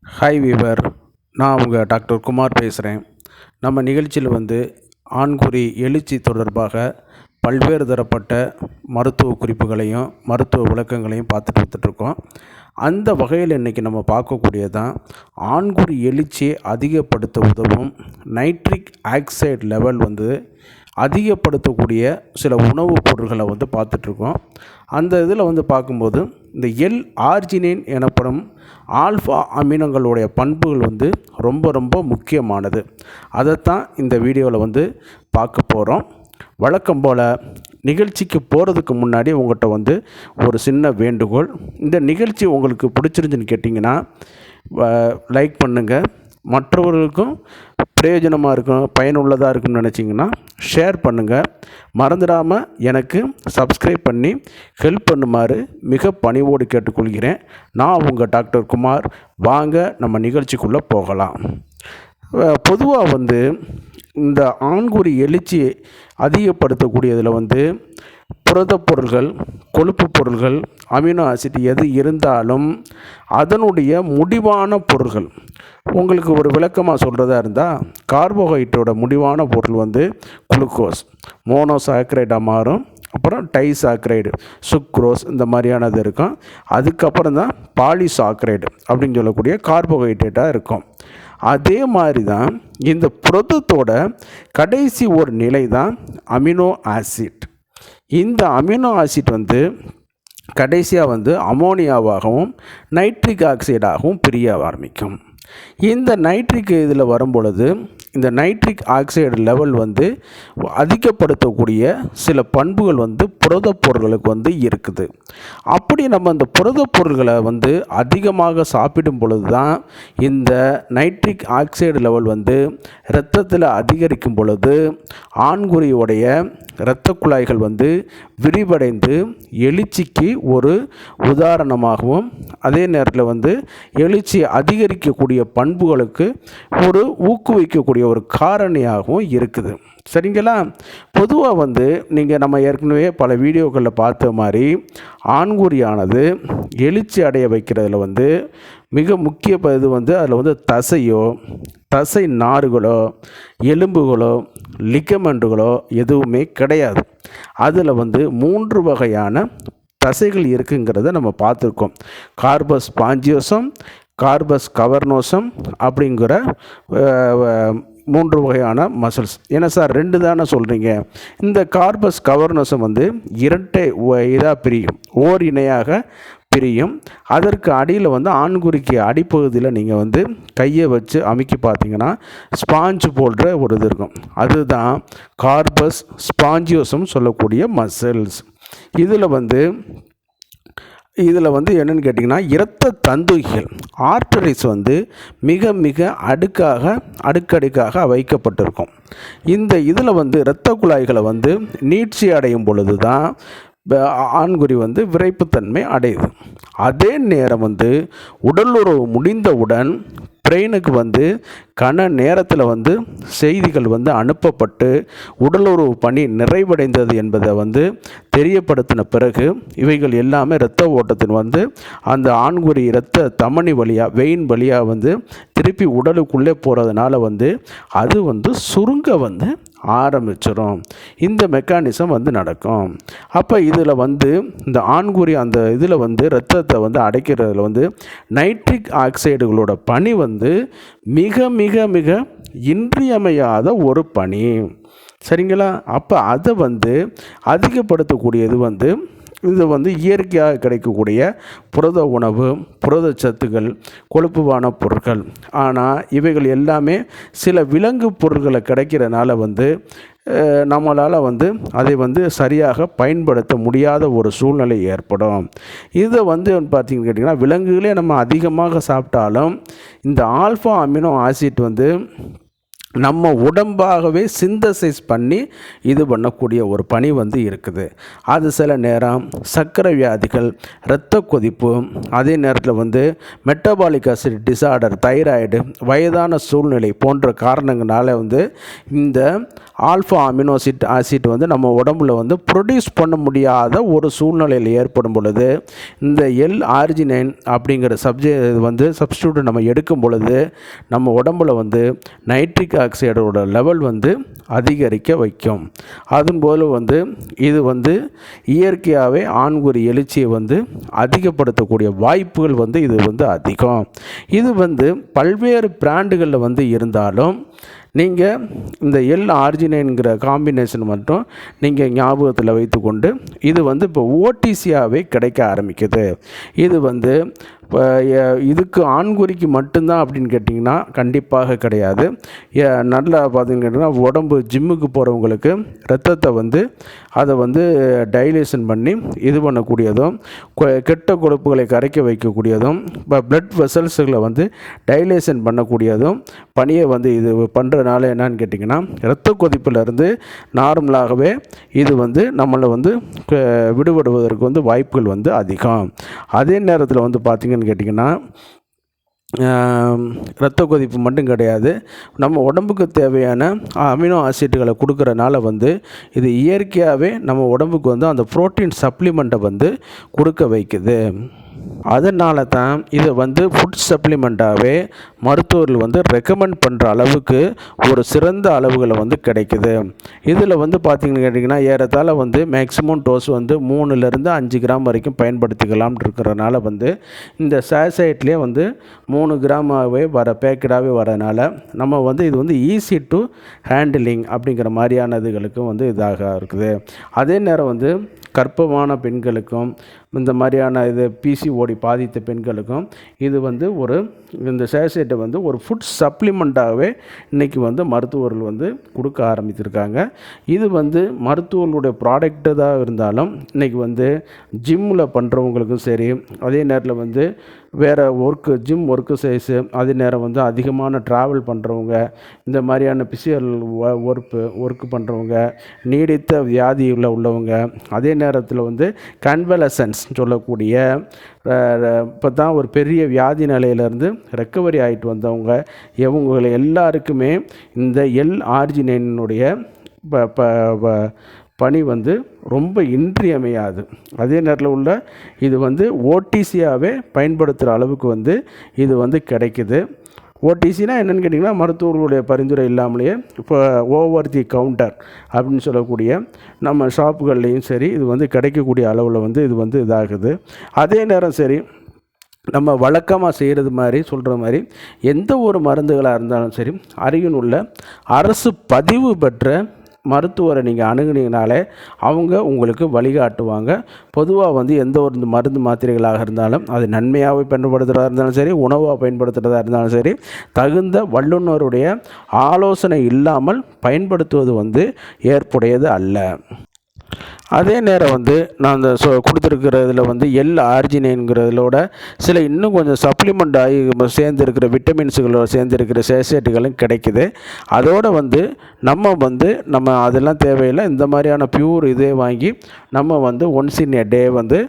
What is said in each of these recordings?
Hi viewer, நான் உங்கள் doctor Kumar பேசுகிறேன். நம்ம நிகழ்ச்சியில் ஆண்குறி எழுச்சி தொடர்பாக பல்வேறு தரப்பட்ட மருத்துவ குறிப்புகளையும் மருத்துவ விளக்கங்களையும் பார்த்துட்டு வந்துட்டுருக்கோம். அந்த வகையில் இன்றைக்கி நம்ம பார்க்கக்கூடியதான் ஆண்குறி எழுச்சியை அதிகப்படுத்த உதவும் நைட்ரிக் ஆக்சைடு லெவல் அதிகப்படுத்தக்கூடிய சில உணவுப் பொருட்களை பார்த்துட்ருக்கோம். அந்த இதில் பார்க்கும்போது இந்த ஆர்ஜினைன் எனப்படும் ஆல்ஃபா அமினங்களுடைய பண்புகள் ரொம்ப ரொம்ப முக்கியமானது. அதைத்தான் இந்த வீடியோவில் பார்க்க போகிறோம். வழக்கம் போல் நிகழ்ச்சிக்கு போகிறதுக்கு முன்னாடி உங்கள்கிட்ட ஒரு சின்ன வேண்டுகோள். இந்த நிகழ்ச்சி உங்களுக்கு பிடிச்சிருந்துன்னு கேட்டிங்கன்னா லைக் பண்ணுங்கள். மற்றவர்களுக்கும் பிரயோஜனமாக இருக்கும், பயனுள்ளதாக இருக்குன்னு நினச்சிங்கன்னா ஷேர் பண்ணுங்கள். மறந்துடாமல் எனக்கு சப்ஸ்கிரைப் பண்ணி ஹெல்ப் பண்ணுமாறு மிக பணிவோடு கேட்டுக்கொள்கிறேன். நான் உங்கள் டாக்டர் குமார். வாங்க நம்ம நிகழ்ச்சிக்குள்ளே போகலாம். பொதுவாக இந்த ஆண்குறி எழுச்சியை அதிகப்படுத்தக்கூடியதில் புரத பொருள்கள், கொழுப்பு பொருள்கள், அமினோ ஆசிட் எது இருந்தாலும் அதனுடைய முடிவான பொருள்கள், உங்களுக்கு ஒரு விளக்கமாக சொல்கிறதா இருந்தால் கார்போஹைட்ரேட்டோட முடிவான பொருள் குளுக்கோஸ், மோனோசாக்கரைடாக மாறும். அப்புறம் டைசாக்கரைடு, சுக்ரோஸ், இந்த மாதிரியானது இருக்கும். அதுக்கப்புறம் தான் பாலிசாக்கரைடு அப்படின்னு சொல்லக்கூடிய கார்போஹைட்ரேட்டாக இருக்கும். அதே மாதிரி தான் இந்த புரதத்தோட கடைசி ஒரு நிலை தான் அமினோ ஆசிட். இந்த அமினோ ஆசிட் கடைசியாக அமோனியாவாகவும் நைட்ரிக் ஆக்சைடாகவும் பிரிய ஆரம்பிக்கும். இந்த நைட்ரிக் இதில் வரும்பொழுது இந்த நைட்ரிக் ஆக்சைடு லெவல் அதிகப்படுத்தக்கூடிய சில பண்புகள் புரத பொருட்களுக்கு இருக்குது. அப்படி நம்ம இந்த புரத பொருள்களை அதிகமாக சாப்பிடும் பொழுது தான் இந்த நைட்ரிக் ஆக்சைடு லெவல் இரத்தத்தில் அதிகரிக்கும் பொழுது ஆண்குறியுடைய இரத்த குழாய்கள் விரிவடைந்து எழுச்சிக்கு ஒரு உதாரணமாகவும், அதே நேரத்தில் எழுச்சி அதிகரிக்கக்கூடிய பண்புகளுக்கு ஒரு ஊக்குவிக்கக்கூடிய ஒரு காரணியாகவும் இருக்குது. சரிங்களா? பொதுவாக நீங்கள் நம்ம ஏற்கனவே பல வீடியோக்களில் பார்த்த மாதிரி ஆண்குறியானது எழுச்சி அடைய வைக்கிறதுல மிக முக்கிய இது அதில் தசையோ, தசை நாறுகளோ, எலும்புகளோ, லிகமெண்டுகளோ எதுவுமே கிடையாது. அதில் 3 வகையான தசைகள் இருக்குங்கிறத நம்ம பார்த்துருக்கோம். கார்பஸ் ஸ்பாஞ்சியோசம், கார்பஸ் கவர்னோசம் அப்படிங்கிற 3 வகையான மசில்ஸ். ஏன்னா சார் 2 தானே சொல்கிறீங்க? இந்த கார்பஸ் கவர்னோசம் இரட்டை இதாக பிரியும், ஓர் இணையாக பிரியும். அதற்கு அடியில் ஆண்குறிக்கு அடிப்பகுதியில் நீங்கள் கையை வச்சு அமுக்கி பார்த்தீங்கன்னா ஸ்பாஞ்சு போன்ற ஒரு இது இருக்கும். அதுதான் கார்பஸ் ஸ்பாஞ்சியோசம் சொல்லக்கூடிய மசில்ஸ். இதில் என்னென்னு கேட்டிங்கன்னா இரத்த தந்துகிகள், ஆர்டரிஸ் மிக மிக அடுக்கடுக்காக வைக்கப்பட்டிருக்கும். இந்த இதில் இரத்த குழாய்களை நீட்சி அடையும் பொழுது தான் ஆண்குறி விரைப்புத்தன்மை அடையுது. அதே நேரம் உடலுறவு முடிந்தவுடன் பிரெயினுக்கு கன நேரத்தில் செய்திகள் அனுப்பப்பட்டு உடலுறவு பணி நிறைவடைந்தது என்பதை தெரியப்படுத்தின பிறகு இவைகள் எல்லாமே இரத்த ஓட்டத்தின் அந்த ஆண்குறி இரத்த தமனி வழியாக, வெயின் வழியாக திருப்பி உடலுக்குள்ளே போகிறதுனால அது சுருங்க ஆரம்பிச்சிடும். இந்த மெக்கானிசம் நடக்கும். அப்போ இதில் இந்த ஆண்குறி அந்த இதில் இரத்தத்தை அடைக்கிறதுல நைட்ரிக் ஆக்சைடுகளோட பணி மிக மிக மிக இன்றியமையாத ஒரு பணி. சரிங்களா? அப்போ அதை அதிகப்படுத்தக்கூடியது இது இயற்கையாக கிடைக்கக்கூடிய புரத உணவு, புரதச்சத்துக்கள், கொழுப்புவான பொருட்கள். ஆனால் இவைகள் எல்லாமே சில விலங்கு பொருட்களை கிடைக்கிறதுனால நம்மளால் அதை சரியாக பயன்படுத்த முடியாத ஒரு சூழ்நிலை ஏற்படும். இதை பார்த்திங்கன்னு கேட்டிங்கன்னா விலங்குகளே நம்ம அதிகமாக சாப்பிட்டாலும் இந்த ஆல்ஃபா அமினோ ஆசிட் நம்ம உடம்பாகவே சிந்தசைஸ் பண்ணி இது பண்ணக்கூடிய ஒரு பணி வந்து இருக்குது. அது சில நேரம் சர்க்கரை வியாதிகள், இரத்த கொதிப்பு, அதே நேரத்தில் வந்து மெட்டபாலிக் அசிட் டிசார்டர், தைராய்டு, வயதான சூழ்நிலை போன்ற காரணங்களால் வந்து இந்த ஆல்ஃபா ஆசிட் வந்து நம்ம உடம்புல வந்து ப்ரொடியூஸ் பண்ண முடியாத ஒரு சூழ்நிலையில் ஏற்படும் பொழுது இந்த L-ஆர்ஜினைன் அப்படிங்கிற சப்ஸ்டியூட் நம்ம எடுக்கும் பொழுது நம்ம உடம்புல வந்து நைட்ரிக் ஆக்சைடோட லெவல் வந்து அதிகரிக்க வைக்கும். அதுபோல் வந்து இது வந்து இயற்கையாகவே ஆண்குறி எழுச்சியை வந்து அதிகப்படுத்தக்கூடிய வாய்ப்புகள் வந்து இது வந்து அதிகம். இது வந்து பல்வேறு பிராண்டுகளில் வந்து இருந்தாலும் நீங்கள் இந்த L-ஆர்ஜினைன்கிற காம்பினேஷன் மட்டும் நீங்கள் ஞாபகத்தில் வைத்துக்கொண்டு இது வந்து இப்போ ஓடிசியாகவே கிடைக்க ஆரம்பிக்குது. இது வந்து இப்போ இதுக்கு ஆண்குறிக்கு மட்டும்தான் அப்படின்னு கேட்டிங்கன்னா கண்டிப்பாக கிடையாது. நல்லா பார்த்தீங்கன்னா உடம்பு ஜிம்முக்கு போகிறவங்களுக்கு ரத்தத்தை வந்து அதை வந்து டைலேஷன் பண்ணி இது பண்ணக்கூடியதும், கெட்ட கொழுப்புகளை கரைக்க வைக்கக்கூடியதும், இப்போ பிளட் வெசல்ஸுகளை வந்து டைலேஷன் பண்ணக்கூடியதும் பணியை வந்து இது பண்ணுறதுனால என்னன்னு கேட்டிங்கன்னா இரத்த கொதிப்பிலிருந்து நார்மலாகவே இது வந்து நம்மளை வந்து விடுபடுவதற்கு வந்து வாய்ப்புகள் வந்து அதிகம். அதே நேரத்தில் வந்து பார்த்திங்கன்னு கேட்டிங்கன்னா இரத்த கொதிப்பு மட்டும் கிடையாது, நம்ம உடம்புக்கு தேவையான அமினோ ஆசிட்டுகளை கொடுக்கறனால வந்து இது இயற்கையாகவே நம்ம உடம்புக்கு வந்து அந்த புரோட்டீன் சப்ளிமெண்ட்டை வந்து கொடுக்க வைக்குது. அதனால தான் இதை வந்து ஃபுட் சப்ளிமெண்ட்டாகவே மருத்துவர்கள் வந்து ரெக்கமெண்ட் பண்ணுற அளவுக்கு ஒரு சிறந்த அளவுகளை வந்து கிடைக்குது. இதில் வந்து பார்த்திங்கன்னு கேட்டிங்கன்னா ஏறத்தாழ வந்து மேக்ஸிமம் டோஸ் வந்து 3லேருந்து 5 கிராம் வரைக்கும் பயன்படுத்திக்கலாம்னு இருக்கிறனால வந்து இந்த சேசைட்லேயே வந்து 3 கிராமாகவே பேக்கடாகவே வரனால நம்ம வந்து இது வந்து ஈஸி டு ஹேண்டிலிங் அப்படிங்கிற மாதிரியான இதுகளுக்கும் வந்து இதாக இருக்குது. அதே நேரம் வந்து கர்ப்பமான பெண்களுக்கும் இந்த மாதிரியான இது பிசிஓடி பாதித்த பெண்களுக்கும் இது வந்து இந்த சேசைட்டை வந்து ஒரு ஃபுட் சப்ளிமெண்ட்டாகவே இன்றைக்கி வந்து மருத்துவர்கள் வந்து கொடுக்க ஆரம்பித்திருக்காங்க. இது வந்து மருத்துவர்களுடைய ப்ராடக்ட்டு தான் இருந்தாலும் இன்றைக்கி வந்து ஜிம்மில் பண்ணுறவங்களுக்கும் சரி, அதே நேரத்தில் வந்து வேறு ஜிம் ஒர்க்கு சைஸு, அதே நேரம் வந்து அதிகமான ட்ராவல் பண்ணுறவங்க, இந்த மாதிரியான பிசிக்கல் ஒர்க்கு பண்ணுறவங்க, நீடித்த வியாதியில் உள்ளவங்க, அதே நேரத்தில் வந்து கன்வலசன்ஸ் சொல்லக்கூடிய இப்போ தான் ஒரு பெரிய வியாதி நிலையிலேருந்து ரெக்கவரி ஆகிட்டு வந்தவங்க, இவங்களை எல்லாருக்குமே இந்த L-ஆர்ஜினைனுடைய பணி வந்து ரொம்ப இன்றியமையாது. அதே நேரத்தில் உள்ள இது வந்து ஓடிசியாகவே பயன்படுத்துகிற அளவுக்கு வந்து இது வந்து கிடைக்குது. ஓடிசினா என்னென்னு கேட்டிங்கன்னா மருத்துவர்களுடைய பரிந்துரை இல்லாமலேயே இப்போ ஓவர் தி கவுண்டர் அப்படின்னு சொல்லக்கூடிய நம்ம ஷாப்புகள்லேயும் சரி இது வந்து கிடைக்கக்கூடிய அளவில் வந்து இது வந்து இதாகுது. அதே நேரம் சரி நம்ம வழக்கமாக செய்கிறது மாதிரி சொல்கிற மாதிரி எந்த ஒரு மருந்துகளாக இருந்தாலும் சரி அருகில் உள்ள அரசு பதிவு பெற்ற மருத்துவரை நீங்கள் அணுகுனீங்கனாலே அவங்க உங்களுக்கு வழிகாட்டுவாங்க. பொதுவாக வந்து எந்த ஒரு மருந்து மாத்திரைகளாக இருந்தாலும் அது நன்மையாக பயன்படுத்துகிறதா இருந்தாலும் சரி, உணவாக பயன்படுத்துகிறதா இருந்தாலும் சரி, தகுந்த வல்லுநருடைய ஆலோசனை இல்லாமல் பயன்படுத்துவது வந்து ஏற்புடையது அல்ல. அதே நேரம் வந்து நான் அந்த கொடுத்துருக்கிறதுல வந்து L-ஆர்ஜினைன்கிறதுலோட சில இன்னும் கொஞ்சம் சப்ளிமெண்ட் ஆகி சேர்ந்துருக்கிற விட்டமின்ஸுகளோட சேர்ந்துருக்கிற சேசேட்டுகளும் கிடைக்குது. அதோடு வந்து நம்ம அதெல்லாம் தேவையில்லை, இந்த மாதிரியான பியூர் இதே வாங்கி நம்ம வந்து ஒன்ஸ் இன் எ டே வந்து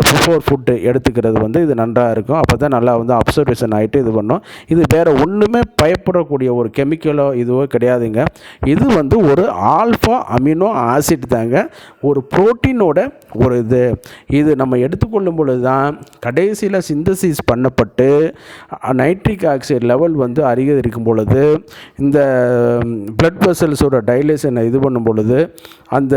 பிஃபோர் ஃபுட்டு எடுத்துக்கிறது வந்து இது நன்றாக இருக்கும். அப்போ தான் நல்லா வந்து அப்சர்வேஷன் ஆகிட்டு இது பண்ணோம். இது வேறு ஒன்றுமே பயப்படக்கூடிய ஒரு கெமிக்கலோ இதுவோ கிடையாதுங்க. இது வந்து ஒரு ஆல்ஃபா அமினோ ஆசிட் தாங்க, ஒரு புரோட்டீனோட ஒரு இது நம்ம எடுத்துக்கொள்ளும் பொழுது தான் கடைசியில் சிந்தசிஸ் பண்ணப்பட்டு நைட்ரிக் ஆக்சைடு லெவல் வந்து அதிகரிக்கும் பொழுது இந்த பிளட் வெசல்ஸோட டைலேஷனை இது பண்ணும் பொழுது அந்த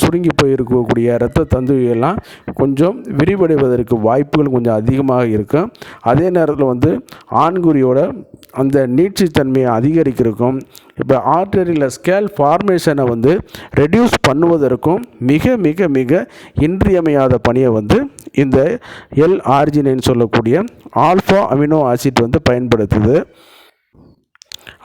சுருங்கி போயிருக்கக்கூடிய இரத்த தந்துவையெல்லாம் கொஞ்சம் விரிவடைவதற்கு வாய்ப்புகள் கொஞ்சம் அதிகமாக இருக்கும். அதே நேரத்தில் வந்து ஆண்குறியோட அந்த நீட்சித்தன்மையை அதிகரிக்கிறதுக்கும் இப்போ ஆர்டரியில் ஸ்கேல் ஃபார்மேஷனை வந்து ரெடியூஸ் பண்ணுவதற்கும் மிக மிக மிக இன்றியமையாத பணியை வந்து இந்த L-ஆர்ஜினைன் சொல்லக்கூடிய ஆல்ஃபா அமினோ ஆசிட் வந்து பயன்படுத்துது.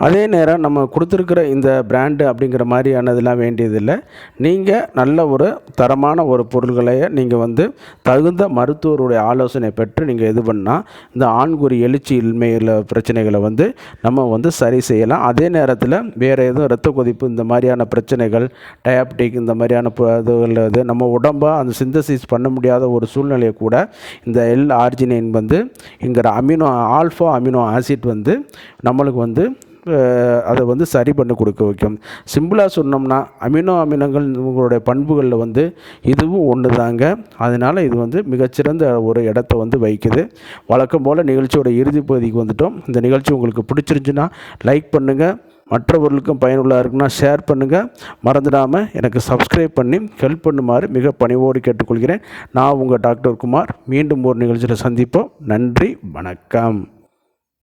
அதே நேரம் நம்ம கொடுத்துருக்கிற இந்த பிராண்டு அப்படிங்கிற மாதிரியானதெல்லாம் வேண்டியதில்லை. நீங்கள் நல்ல ஒரு தரமான ஒரு பொருள்களை நீங்கள் வந்து தகுந்த மருத்துவருடைய ஆலோசனை பெற்று நீங்கள் இது பண்ணால் இந்த ஆண்குறி எழுச்சி இன்மையில் பிரச்சனைகளை வந்து நம்ம வந்து சரி செய்யலாம். அதே நேரத்தில் வேறு எதுவும் இரத்த கொதிப்பு இந்த மாதிரியான பிரச்சனைகள், டயாபெட்டிக் இந்த மாதிரியான இதுகள் நம்ம உடம்பை அந்த சிந்தசிஸ் பண்ண முடியாத ஒரு சூழ்நிலையை கூட இந்த L-ஆர்ஜினைன் வந்து இங்கிற ஆல்ஃபா அமினோ ஆசிட் வந்து நம்மளுக்கு வந்து அதை வந்து சரி பண்ணி கொடுக்க வைக்கும். சிம்பிளாக சொன்னோம்னா அமினங்கள் உங்களுடைய பண்புகளில் வந்து இதுவும் ஒன்று தாங்க. அதனால் இது வந்து மிகச்சிறந்த ஒரு இடத்த வந்து வைக்குது. வழக்கம் போல் நிகழ்ச்சியோட இறுதி பகுதிக்கு வந்துட்டோம். இந்த நிகழ்ச்சி உங்களுக்கு பிடிச்சிருந்துச்சுன்னா லைக் பண்ணுங்கள், மற்றவர்களுக்கும் பயனுள்ளதாக இருக்குன்னா ஷேர் பண்ணுங்கள். மறந்துடாமல் எனக்கு சப்ஸ்கிரைப் பண்ணி ஹெல்ப் பண்ணுமாறு மிக பணிவோடு கேட்டுக்கொள்கிறேன். நான் உங்கள் டாக்டர் குமார். மீண்டும் ஒரு நிகழ்ச்சியில் சந்திப்போம். நன்றி, வணக்கம்.